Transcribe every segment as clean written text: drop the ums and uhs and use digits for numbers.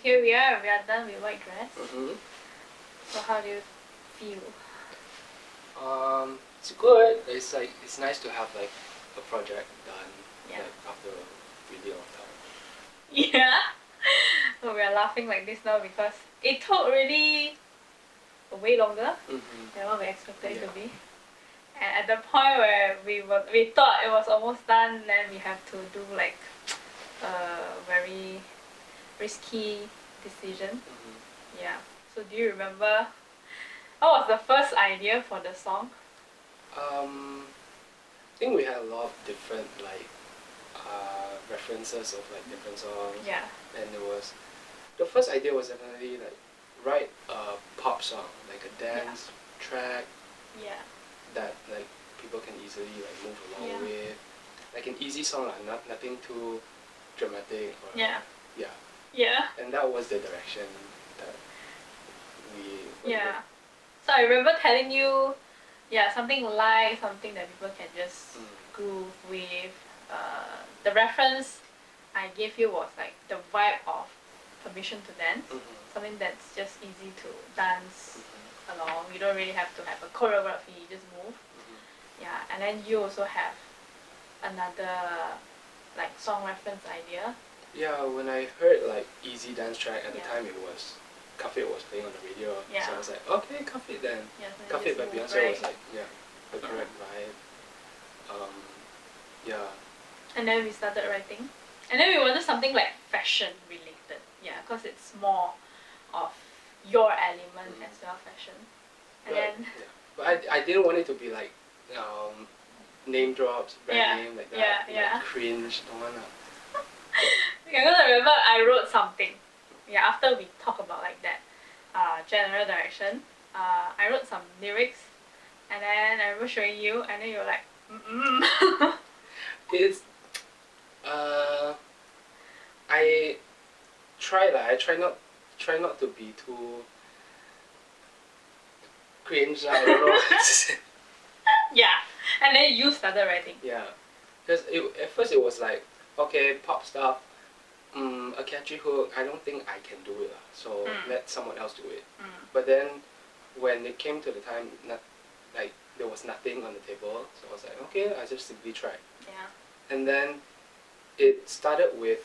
here we are done with white dress. So how do you feel? It's good. It's like it's nice to have like a project done like after a really long time. Yeah. So we are laughing like this now because it took really way longer than what we expected it to be. And at the point where we thought it was almost done, then we have to do like a very risky decision. Yeah. So do you remember what was the first idea for the song? I think we had a lot of different like references of like different songs. Yeah. And the first idea was definitely like write a pop song, like a dance track. Yeah. That like people can easily like move along with, like an easy song, like nothing too dramatic. Or, yeah. And that was the direction that we went with. So I remember telling you, something light, something that people can just groove with. The reference I gave you was like the vibe of Permission to Dance, something that's just easy to dance along. You don't really have to have a choreography, you just move. Yeah, and then you also have another like song reference idea. Yeah, when I heard like easy dance track at the time, it was Cuff It was playing on the radio. So I was like, okay, Cuff It then. Cuff It by Beyonce was like the correct vibe. And then we started writing. And then we wanted something like fashion related. Yeah, because it's more of your element as well, fashion. And but I didn't want it to be like name drops, brand name like that. Like cringe, don't wanna. Because I remember I wrote something. Yeah, after we talk about like that general direction, I wrote some lyrics, and then I remember showing you, and then you were like, It's I try not to be too cringe. I don't know what to say. And then you started writing. Yeah, because at first it was like, okay, pop stuff, a catchy hook. I don't think I can do it, so let someone else do it. But then when it came to the time, like there was nothing on the table, so I was like, okay, I just simply tried. And then it started with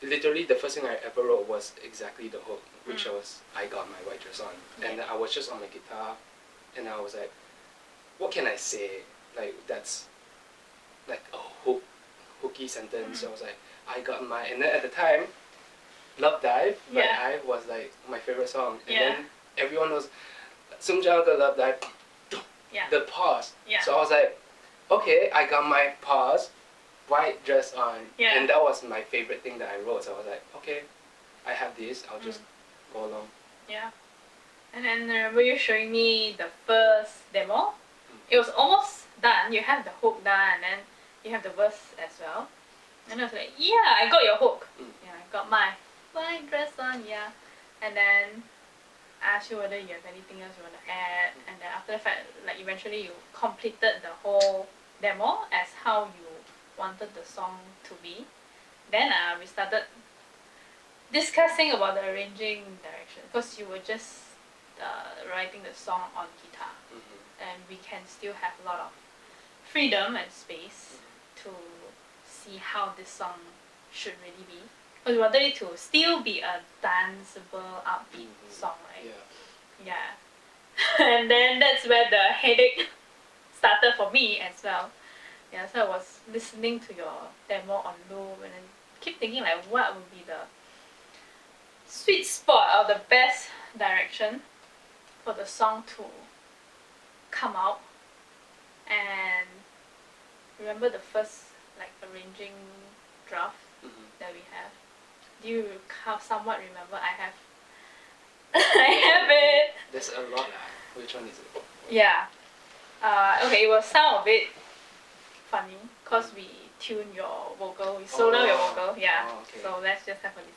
literally the first thing I ever wrote was exactly the hook, which was I got my white dress on, and I was just on my guitar, and I was like, what can I say? Like that's like a hooky sentence. So I was like, I got my, and then at the time, Love Dive by I was like my favorite song, and then everyone was Sungjaga Love Dive, the pause. So I was like, okay, I got my pause, white dress on, and that was my favorite thing that I wrote. So I was like, okay, I have this, I'll just go along. And then I remember you showing me the first demo. It was almost done. You have the hook done, and then you have the verse as well. And I was like, yeah, I got your hook. I got my white dress on, And then I asked you whether you have anything else you want to add. And then after the fact, like eventually you completed the whole demo as how you wanted the song to be. Then we started discussing about the arranging direction, because you were just writing the song on guitar, and we can still have a lot of freedom and space to see how this song should really be. Because we wanted it to still be a danceable, upbeat song, right? And then that's where the headache started for me as well. So I was listening to your demo on loop, and then keep thinking like, what would be the sweet spot or the best direction for the song to come out. And remember the first like arranging draft that we have? Do you somewhat remember? I have it. There's a lot. Which one is it? Okay, it was some of it funny because we tuned your vocal, we slowed down your vocal. So let's just have a listen.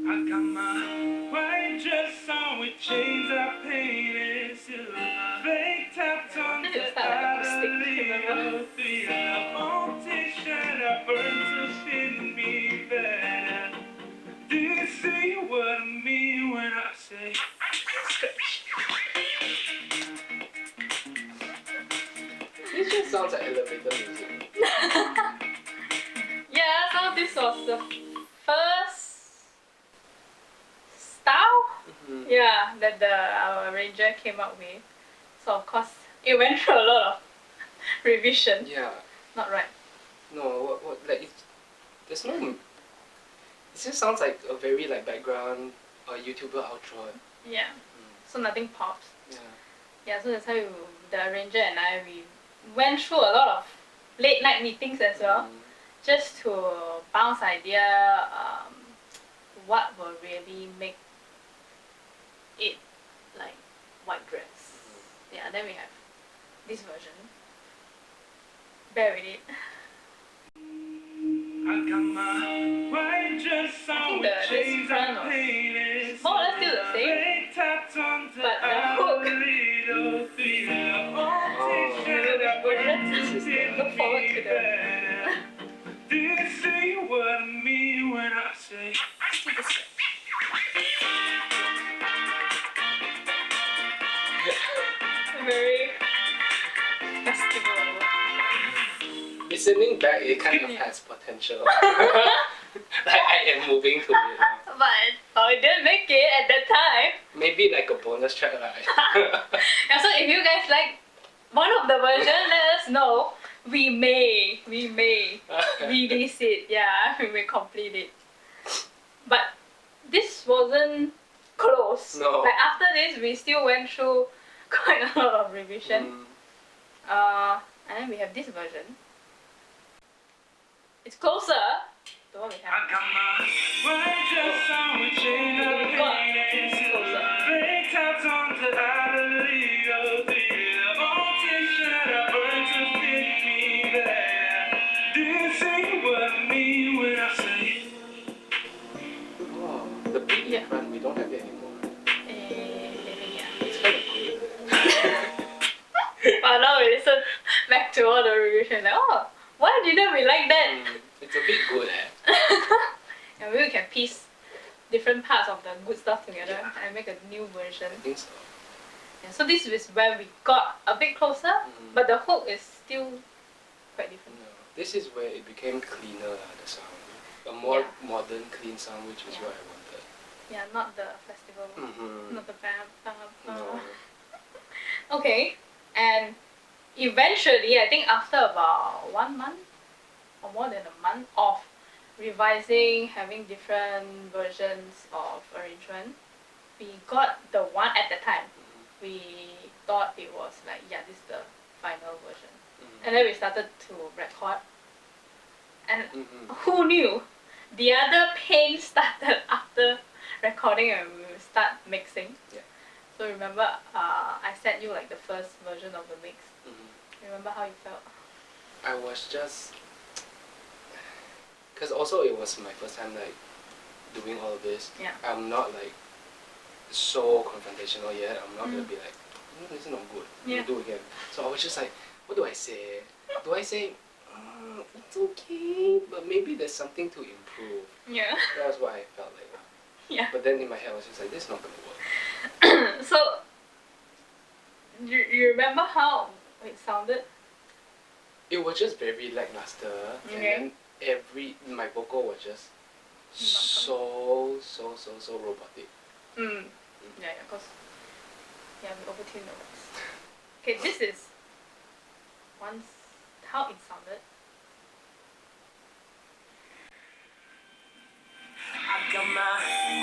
I got my white dress on with chains I painted silver, fake tapped on the t-shirt I burned to fit me better. This just sounds like elevator music. Yeah, so this was the first style, yeah, that our arranger came up with. So of course, it went through a lot of revision. Yeah. Not right. No, what like there's no. It just sounds like a very like background or YouTuber outro. Yeah. So nothing pops. Yeah. Yeah, so that's how the arranger and I, we went through a lot of late night meetings as well, just to bounce idea what will really make it like white dress. Yeah, then we have this version. Bear with it. I got my white dress on with chains I painted. More or less still the same, but the hook. Look forward to the. Do you see what I mean when I say? Very festival. Listening back, it kind of has potential. Like I am moving to it now. But I didn't make it at that time. Maybe like a bonus track, right? Yeah, so if you guys like one of the versions, let us know. We may release it. Yeah, we may complete it. But this wasn't close. No. Like after this, we still went through quite a lot of revision. And then we have this version. It's closer to what we have. I got my white dress on with chains I painted. Fake tops on to Adelio. Old t-shirt I burned to fit me there. Do you see what I mean when I say? Oh, the beat in front, we don't have it anymore. Yeah. It's kind of good. But now we listen back to all the revision. Like, oh, why didn't we like that? It's a bit good, eh? And maybe we can piece different parts of the good stuff together and make a new version. I think so. Yeah, so this is where we got a bit closer, but the hook is still quite different. No, this is where it became cleaner, the sound. A more modern, clean sound, which is what I wanted. Yeah, not the festival, not the bam, bam, bam. No. Okay, and eventually, I think after about 1 month or more than a month of revising, having different versions of arrangement, we got the one at the time. We thought it was like, yeah, this is the final version. And then we started to record. And who knew? The other pain started after recording and we will start mixing. Yeah. So remember, I sent you like the first version of the mix. Remember how you felt? I was just... Because also it was my first time like doing all of this. Yeah. I'm not like so confrontational yet. I'm not gonna be like, this is not good. Yeah. Do it again. So I was just like, what do I say? Do I say, it's okay, but maybe there's something to improve? Yeah. That was what I felt like. Yeah. But then in my head I was just like, this is not gonna work. So, you remember how it sounded? It was just very lackluster, and then my vocal was just so robotic. Yeah, because we overtuned the voice. Okay, this is once how it sounded. I got my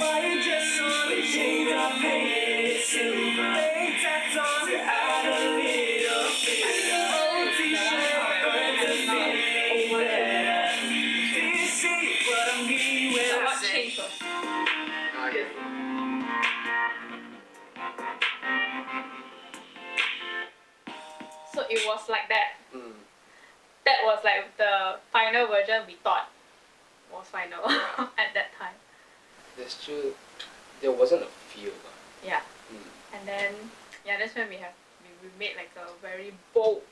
white dress on with chains I painted silver. Fake tats on to add a little bit. Old t-shirt burned to fit over there. Do you see what I mean when I What say? changed was so it was like that. That was like the final version we thought was final at that time. There wasn't a feel. Yeah. And then that's when we made like a very bold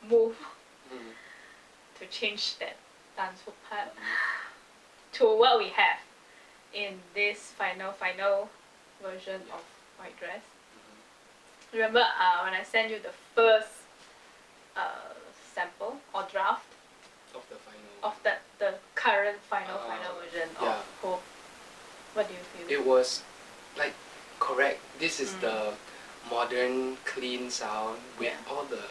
move to change that dance hook part to what we have in this final version of White Dress. Remember when I sent you the first sample or draft Of the final. of the current final version yeah. of Hope. What do you feel? It was like correct. This is the modern, clean sound with all the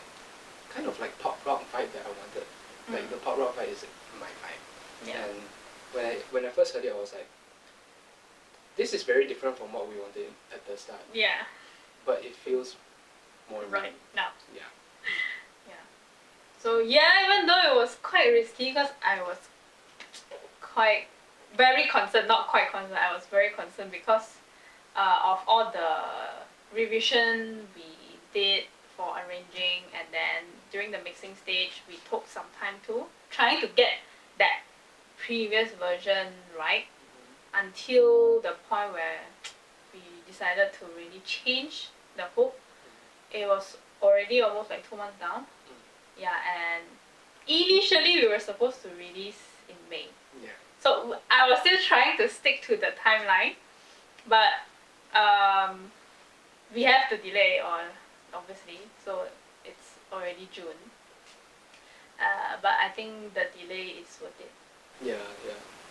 kind of like pop rock vibe that I wanted. Like the pop rock vibe is my vibe. Yeah. And when I first heard it, I was like, this is very different from what we wanted at the start. Yeah. But it feels more right now. Yeah. Yeah. So yeah, even though it was quite risky, because I was very concerned, not quite concerned, I was very concerned because of all the revision we did for arranging, and then during the mixing stage we took some time too, trying to get that previous version right until the point where we decided to really change the hook. It was already almost like 2 months down. Yeah, and initially we were supposed to release in May. Yeah. So I was still trying to stick to the timeline, but we have to delay on, obviously, so it's already June. But I think the delay is worth it. Yeah.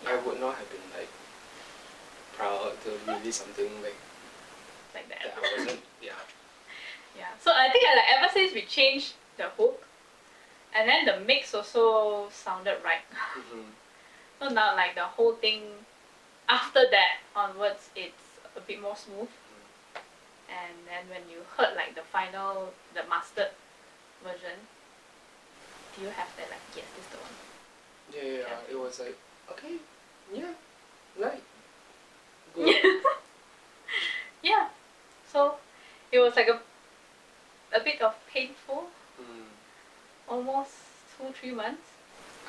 I would not have been like proud to release something like that. I wasn't. Yeah. Yeah. So I think like ever since we changed the hook, and then the mix also sounded right. So now like the whole thing, after that onwards, it's a bit more smooth. And then when you heard like the final, the mastered version, do you have that like, yes, this is the one? Yeah. It was like, okay, yeah, right, good. Yeah. So it was like a bit of painful. Almost 2-3 months.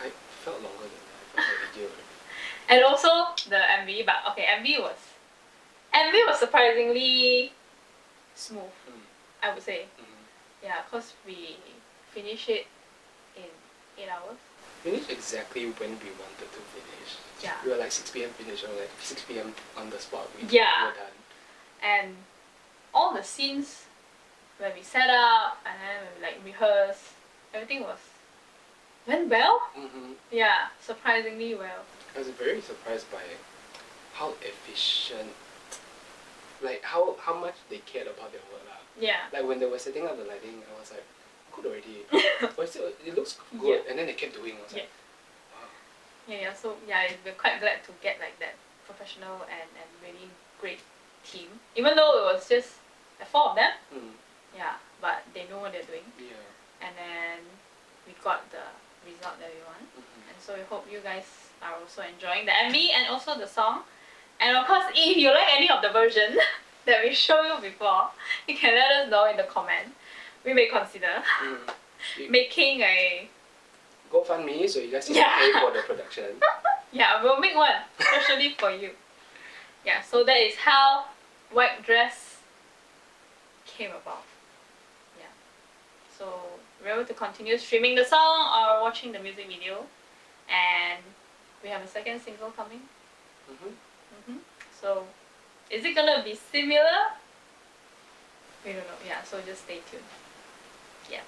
I felt longer than that. I felt like a year already. And also the MV, but okay, MV was surprisingly smooth, I would say. Yeah, because we finished it in 8 hours. Finished exactly when we wanted to finish. Yeah. We were like 6 p.m. finished, or like 6 p.m. on the spot. We were done. And all the scenes when we set up and then when we like rehearsed, everything went well. Yeah, surprisingly well. I was very surprised by how efficient, like how much they cared about their work. Yeah. Like when they were setting up the lighting, I was like, good already. But still, it looks good. And then they kept doing. I was like, wow. Yeah. So yeah, we're quite glad to get like that professional and really great team. Even though it was just 4 of them. Yeah, but they know what they're doing. Yeah. And then we got the result that we want. And so we hope you guys are also enjoying the MV and also the song. And of course, if you like any of the version that we showed you before, you can let us know in the comment. We may consider making a GoFundMe so you guys can pay for the production. Yeah, we'll make one especially for you. Yeah, so that is how White Dress came about. Yeah. So remember to continue streaming the song or watching the music video. And we have a second single coming. So is it gonna be similar? We don't know. Yeah, so just stay tuned. Yeah.